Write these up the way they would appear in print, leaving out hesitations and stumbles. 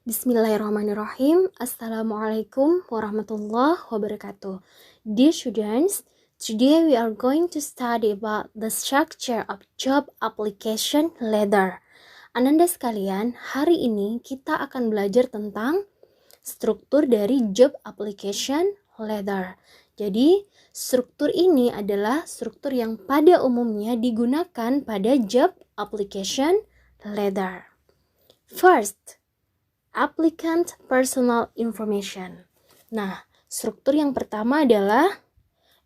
Bismillahirrahmanirrahim. Assalamualaikum warahmatullahi wabarakatuh. Dear students, today we are going to study about the structure of job application letter. Ananda sekalian, hari ini kita akan belajar tentang struktur dari job application letter. Jadi, struktur ini adalah struktur yang pada umumnya digunakan pada job application letter. First, applicant personal information. Nah, struktur yang pertama adalah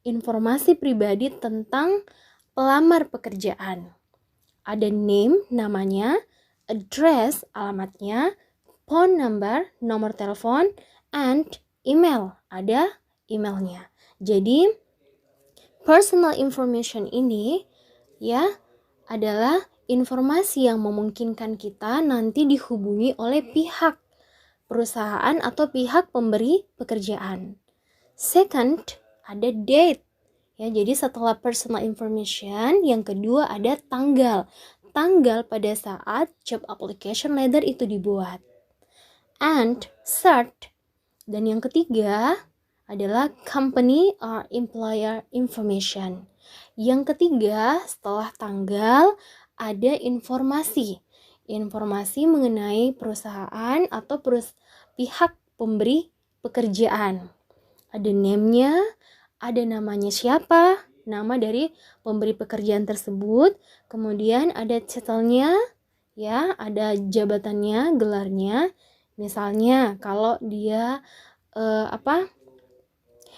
informasi pribadi tentang pelamar pekerjaan. Ada name, namanya, address, alamatnya, phone number, nomor telepon, and email, ada emailnya. Jadi, personal information ini ya adalah informasi yang memungkinkan kita nanti dihubungi oleh pihak perusahaan atau pihak pemberi pekerjaan. Second, ada date. Ya, jadi setelah personal information, yang kedua ada tanggal. Tanggal pada saat job application letter itu dibuat. And third, dan yang ketiga adalah company or employer information. Yang ketiga, setelah tanggal ada informasi mengenai perusahaan atau pihak pemberi pekerjaan. Ada name-nya, ada namanya siapa, nama dari pemberi pekerjaan tersebut, kemudian ada title-nya, ya, ada jabatannya, gelarnya. Misalnya kalau dia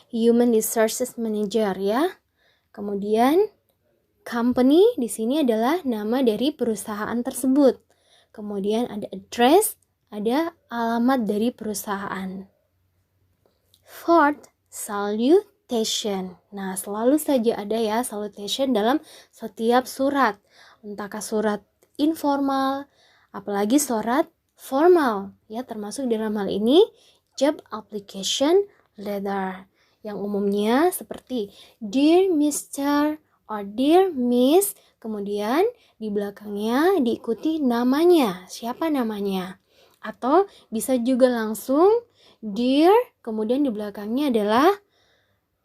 Human Resources Manager, ya. Kemudian company di sini adalah nama dari perusahaan tersebut. Kemudian ada address, ada alamat dari perusahaan. Fourth, salutation. Nah, selalu saja ada ya salutation dalam setiap surat. Entahkah surat informal, apalagi surat formal, ya, termasuk dalam hal ini job application letter. Yang umumnya seperti Dear Mr. or Dear Miss, kemudian di belakangnya diikuti namanya, siapa namanya. Atau bisa juga langsung Dear, kemudian di belakangnya adalah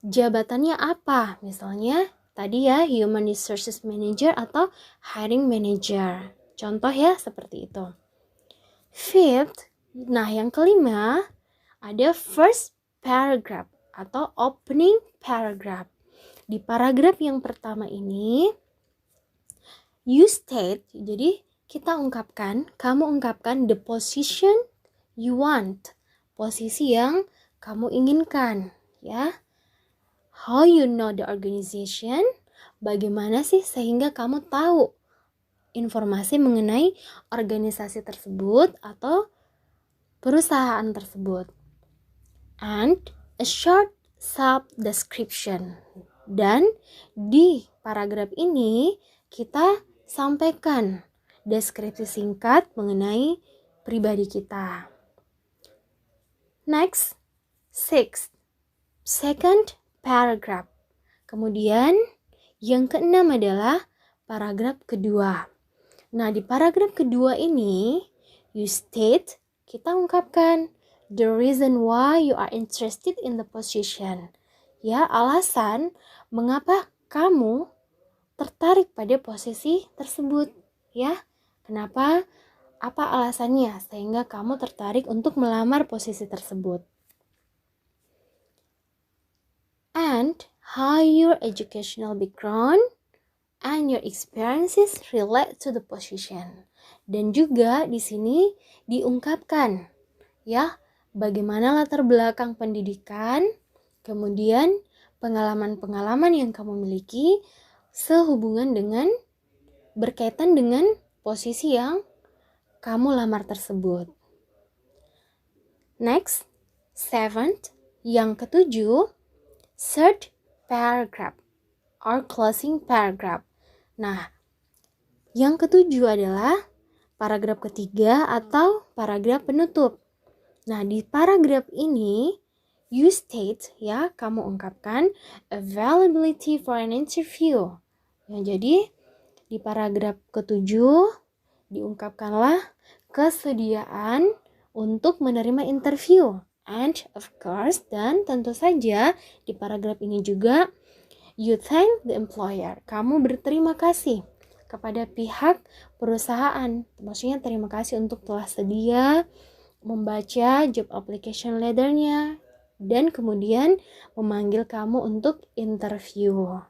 jabatannya apa. Misalnya tadi ya Human Resources Manager atau Hiring Manager. Contoh ya seperti itu. Fifth, nah yang kelima ada first paragraph atau opening paragraph. Di paragraf yang pertama ini, you state, jadi kamu ungkapkan the position you want, posisi yang kamu inginkan, ya. How you know the organization, bagaimana sih sehingga kamu tahu informasi mengenai organisasi tersebut atau perusahaan tersebut. And a short sub-description. Dan di paragraf ini kita sampaikan deskripsi singkat mengenai pribadi kita. Next, sixth, second paragraph. Kemudian yang keenam adalah paragraf kedua. Nah, di paragraf kedua ini you state, kita ungkapkan the reason why you are interested in the position. Ya, alasan mengapa kamu tertarik pada posisi tersebut, ya. Kenapa? Apa alasannya sehingga kamu tertarik untuk melamar posisi tersebut? And how your educational background and your experiences relate to the position. Dan juga di sini diungkapkan, ya, bagaimana latar belakang pendidikan, kemudian pengalaman-pengalaman yang kamu miliki berkaitan dengan posisi yang kamu lamar tersebut. Next, seventh, yang ketujuh, third paragraph or closing paragraph. Nah, yang ketujuh adalah paragraf ketiga atau paragraf penutup. Nah, di paragraf ini you state, ya, kamu ungkapkan availability for an interview. Ya, jadi di paragraf ketujuh diungkapkanlah kesediaan untuk menerima interview. And of course, dan tentu saja di paragraf ini juga you thank the employer. Kamu berterima kasih kepada pihak perusahaan. Maksudnya terima kasih untuk telah sedia membaca job application letter-nya dan kemudian memanggil kamu untuk interview.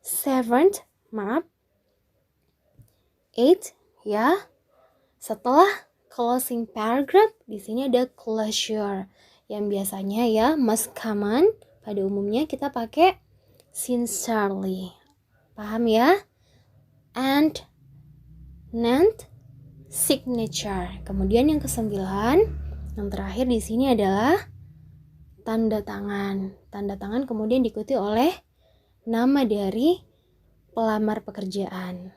Seventh, maaf. 8 ya. Setelah closing paragraph, di sini ada closure. Yang biasanya ya most common pada umumnya kita pakai sincerely. Paham ya? And signature. Kemudian yang kesembilan, yang terakhir di sini adalah tanda tangan. Tanda tangan kemudian diikuti oleh nama dari pelamar pekerjaan.